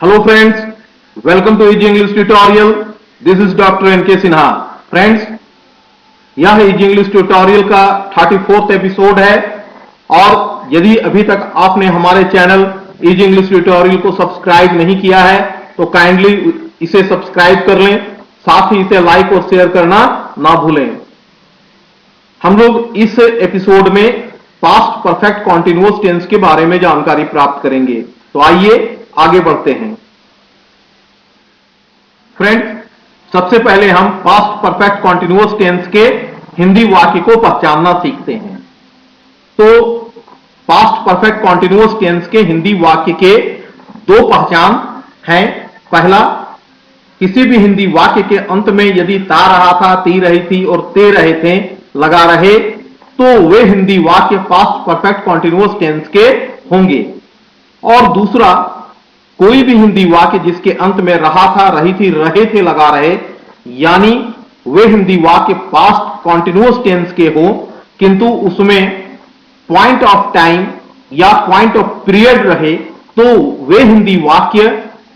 Hello friends, welcome to Easy English Tutorial. This is Dr. N.K. Sinha. Friends, यह easy English tutorial का 34th episode है और यदि अभी तक आपने हमारे चैनल इजी इंग्लिश ट्यूटोरियल को सब्सक्राइब नहीं किया है तो काइंडली इसे सब्सक्राइब कर लें, साथ ही इसे लाइक और शेयर करना ना भूलें। हम लोग इस एपिसोड में पास्ट परफेक्ट कॉन्टिन्यूअस टेंस के बारे में जानकारी प्राप्त करेंगे। तो आइए आगे बढ़ते हैं। फ्रेंड्स, सबसे पहले हम पास्ट परफेक्ट कॉन्टिन्यूअस टेंस के हिंदी वाक्य को पहचानना सीखते हैं। तो पास्ट परफेक्ट कॉन्टिन्यूअस टेंस के हिंदी वाक्य के दो पहचान हैं। पहला, किसी भी हिंदी वाक्य के अंत में यदि ता रहा था, ती रही थी और ते रहे थे लगा रहे तो वे हिंदी वाक्य पास्ट परफेक्ट कॉन्टिन्यूअस टेंस के होंगे। और दूसरा, कोई भी हिंदी वाक्य जिसके अंत में रहा था, रही थी, रहे थे लगा रहे, यानी वे हिंदी वाक्य पास्ट कॉन्टिन्यूअस टेंस के हो किंतु उसमें पॉइंट ऑफ टाइम या पॉइंट ऑफ पीरियड रहे तो वे हिंदी वाक्य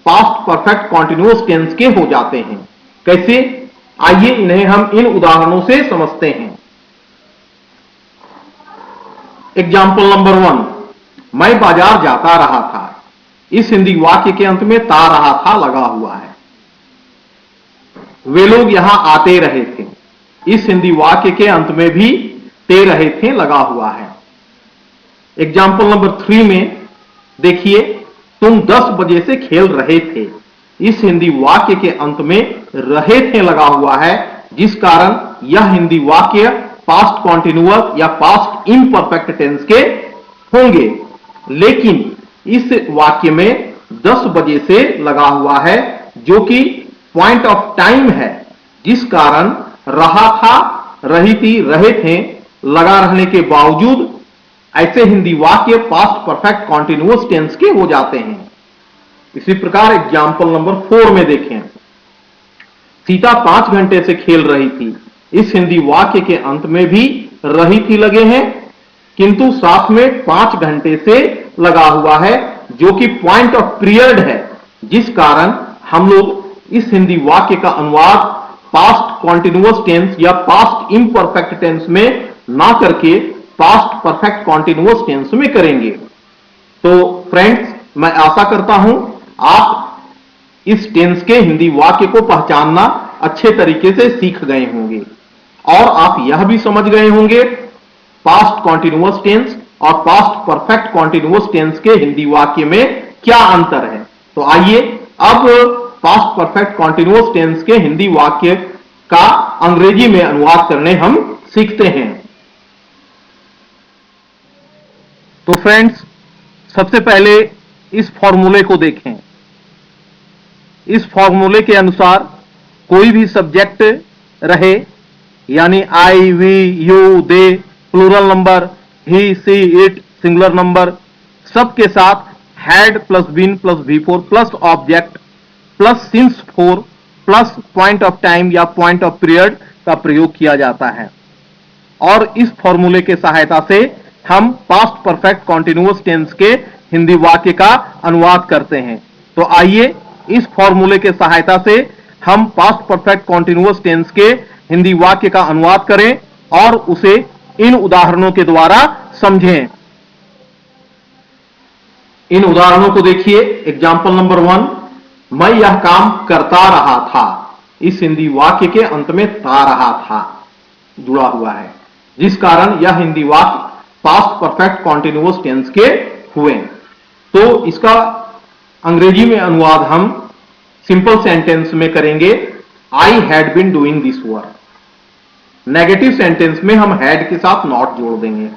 पास्ट परफेक्ट कॉन्टिन्यूअस टेंस के हो जाते हैं। कैसे? आइए इन्हें हम इन उदाहरणों से समझते हैं। एग्जाम्पल नंबर 1, मैं बाजार जाता रहा था। इस हिंदी वाक्य के अंत में ता रहा था लगा हुआ है। वे लोग यहां आते रहे थे। इस हिंदी वाक्य के अंत में भी ते रहे थे लगा हुआ है। एग्जाम्पल नंबर 3 में देखिए, तुम 10 बजे से खेल रहे थे। इस हिंदी वाक्य के अंत में रहे थे लगा हुआ है, जिस कारण यह हिंदी वाक्य पास्ट कॉन्टिन्यूअस या पास्ट इम्परफेक्ट टेंस के होंगे। लेकिन इस वाक्य में 10 बजे से लगा हुआ है जो कि पॉइंट ऑफ टाइम है, जिस कारण रहा था, रही थी, रहे थे लगा रहने के बावजूद ऐसे हिंदी वाक्य पास्ट परफेक्ट कॉन्टिन्यूअस टेंस के हो जाते हैं। इसी प्रकार एग्जाम्पल नंबर 4 में देखें, सीता 5 घंटे से खेल रही थी। इस हिंदी वाक्य के अंत में भी रही थी लगे हैं किंतु साथ में 5 घंटे से लगा हुआ है जो कि पॉइंट ऑफ पीरियड है, जिस कारण हम लोग इस हिंदी वाक्य का अनुवाद पास्ट कॉन्टिन्यूअस टेंस या पास्ट इम्परफेक्ट टेंस में ना करके पास्ट परफेक्ट कॉन्टिन्यूअस टेंस में करेंगे। तो फ्रेंड्स, मैं आशा करता हूं आप इस टेंस के हिंदी वाक्य को पहचानना अच्छे तरीके से सीख गए होंगे और आप यह भी समझ गए होंगे पास्ट कॉन्टिन्यूअस टेंस और पास्ट परफेक्ट कॉन्टिन्यूअस टेंस के हिंदी वाक्य में क्या अंतर है। तो आइए अब पास्ट परफेक्ट कॉन्टिन्यूअस टेंस के हिंदी वाक्य का अंग्रेजी में अनुवाद करने हम सीखते हैं। तो फ्रेंड्स, सबसे पहले इस फॉर्मूले को देखें। इस फॉर्मूले के अनुसार कोई भी सब्जेक्ट रहे, यानी I, we, you, they, plural number, he, she, it, singular number, सबके साथ had plus been plus V4 plus object plus since four plus point of time या पॉइंट ऑफ पीरियड का प्रयोग किया जाता है। और इस फॉर्मूले के सहायता से हम पास्ट परफेक्ट कॉन्टिन्यूअस टेंस के हिंदी वाक्य का अनुवाद करते हैं। तो आइए इस फॉर्मूले के सहायता से हम पास्ट परफेक्ट कॉन्टिन्यूअस टेंस के हिंदी वाक्य का अनुवाद करें और उसे इन उदाहरणों के द्वारा समझें। इन उदाहरणों को देखिए। एग्जाम्पल नंबर 1, मैं यह काम करता रहा था। इस हिंदी वाक्य के अंत में ता रहा था जुड़ा हुआ है, जिस कारण यह हिंदी वाक्य पास्ट परफेक्ट कॉन्टिन्यूअस टेंस के हुए। तो इसका अंग्रेजी में अनुवाद हम सिंपल सेंटेंस में करेंगे, I had been doing this work. Negative sentence में हम हैड के साथ नॉट जोड़ देंगे,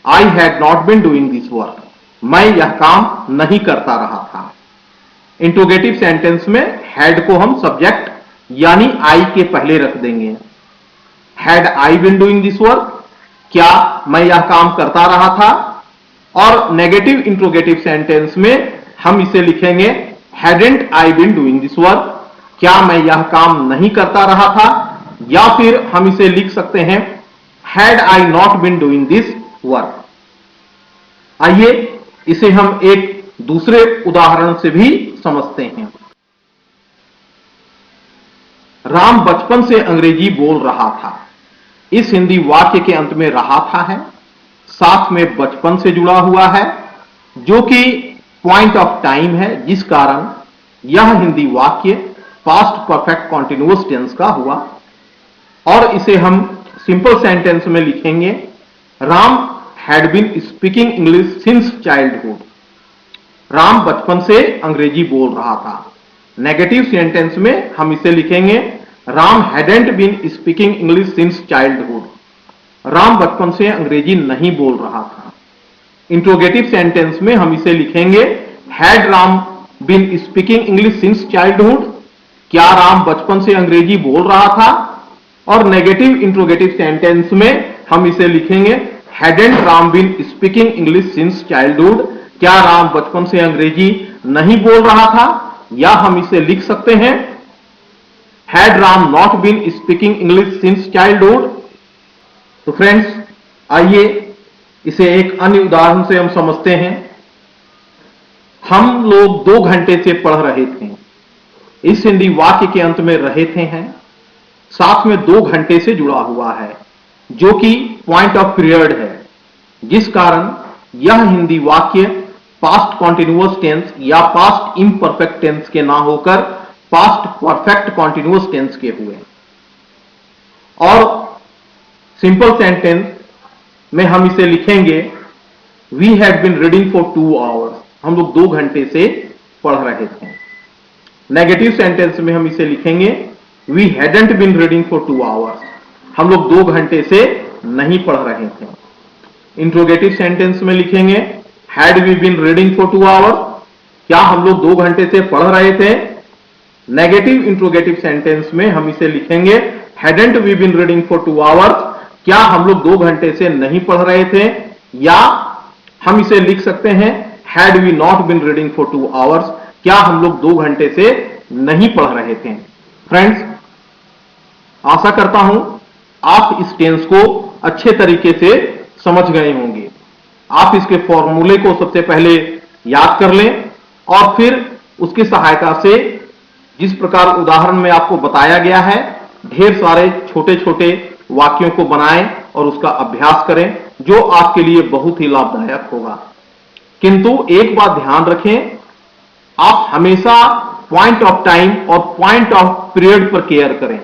I had not been doing this work, मैं यह काम नहीं करता रहा था। इंट्रोगेटिव सेंटेंस में हैड को हम सब्जेक्ट यानी आई के पहले रख देंगे, had I been doing this work, क्या मैं यह काम करता रहा था। और नेगेटिव इंट्रोगेटिव सेंटेंस में हम इसे लिखेंगे, hadn't I been doing this work, क्या मैं यह काम नहीं करता रहा था। या फिर हम इसे लिख सकते हैं, had I not been doing this work. आइए इसे हम एक दूसरे उदाहरण से भी समझते हैं। राम बचपन से अंग्रेजी बोल रहा था। इस हिंदी वाक्य के अंत में रहा था है, साथ में बचपन से जुड़ा हुआ है, जो कि पॉइंट ऑफ टाइम है, जिस कारण यह हिंदी वाक्य पास्ट परफेक्ट कॉन्टिन्यूअस टेंस का हुआ। और इसे हम सिंपल सेंटेंस में लिखेंगे, Ram had been speaking English since childhood. Ram बचपन से अंग्रेजी बोल रहा था। नेगेटिव सेंटेंस में हम इसे लिखेंगे, Ram hadn't been speaking English since childhood. Ram बचपन से अंग्रेजी नहीं बोल रहा था। इंट्रोगेटिव सेंटेंस में हम इसे लिखेंगे, had Ram been speaking English since childhood. क्या राम बचपन से अंग्रेजी बोल रहा था? और नेगेटिव इंट्रोगेटिव सेंटेंस में हम इसे लिखेंगे, hadn't Ram been speaking English since childhood. क्या राम बचपन से अंग्रेजी नहीं बोल रहा था? या हम इसे लिख सकते हैं, had Ram not been speaking English since childhood. तो फ्रेंड्स, आइए इसे एक अन्य उदाहरण से हम समझते हैं। हम लोग 2 घंटे से पढ़ रहे थे। इस हिंदी वाक्य के अंत में रहे थे हैं, साथ में 2 घंटे से जुड़ा हुआ है, जो कि पॉइंट ऑफ पीरियड है, जिस कारण यह हिंदी वाक्य पास्ट कॉन्टिन्यूअस टेंस या पास्ट इम्परफेक्ट टेंस के ना होकर पास्ट परफेक्ट कॉन्टिन्यूअस टेंस के हुए। और सिंपल सेंटेंस में हम इसे लिखेंगे, we had been reading for 2 hours. हम लोग 2 घंटे से पढ़ रहे थे। नेगेटिव सेंटेंस में हम इसे लिखेंगे, we hadn't been reading for 2 hours. हम लोग 2 घंटे से नहीं पढ़ रहे थे। इंट्रोगेटिव सेंटेंस में लिखेंगे, had we been reading for 2 hours. क्या हम लोग 2 घंटे से पढ़ रहे थे? नेगेटिव इंट्रोगेटिव सेंटेंस में हम इसे लिखेंगे, hadn't we been reading for 2 hours. क्या हम लोग 2 घंटे से नहीं पढ़ रहे थे? या हम इसे लिख सकते हैं, had we not been reading for 2 hours. क्या हम लोग 2 घंटे से नहीं पढ़ रहे थे? फ्रेंड्स, आशा करता हूं आप इस टेंस को अच्छे तरीके से समझ गए होंगे। आप इसके फॉर्मूले को सबसे पहले याद कर लें और फिर उसकी सहायता से जिस प्रकार उदाहरण में आपको बताया गया है, ढेर सारे छोटे छोटे वाक्यों को बनाएं और उसका अभ्यास करें, जो आपके लिए बहुत ही लाभदायक होगा। किंतु एक बात ध्यान रखें, आप हमेशा पॉइंट ऑफ टाइम और पॉइंट ऑफ पीरियड पर केयर करें,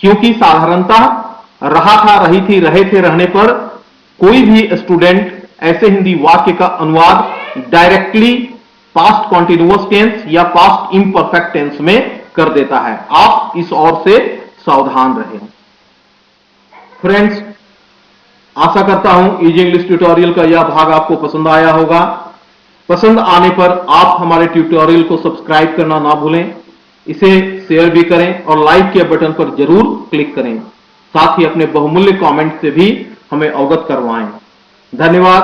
क्योंकि साधारणतः रहा था, रही थी, रहे थे, रहने पर कोई भी स्टूडेंट ऐसे हिंदी वाक्य का अनुवाद डायरेक्टली पास्ट कॉन्टिन्यूअस टेंस या पास्ट इम्परफेक्ट टेंस में कर देता है। आप इस ओर से सावधान रहें। फ्रेंड्स, आशा करता हूं इजी इंग्लिश ट्यूटोरियल का यह भाग आपको पसंद आया होगा। पसंद आने पर आप हमारे ट्यूटोरियल को सब्सक्राइब करना ना भूलें, इसे शेयर भी करें और लाइक के बटन पर जरूर क्लिक करें। साथ ही अपने बहुमूल्य कमेंट से भी हमें अवगत करवाएं। धन्यवाद।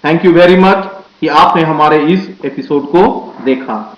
थैंक यू वेरी मच कि आपने हमारे इस एपिसोड को देखा।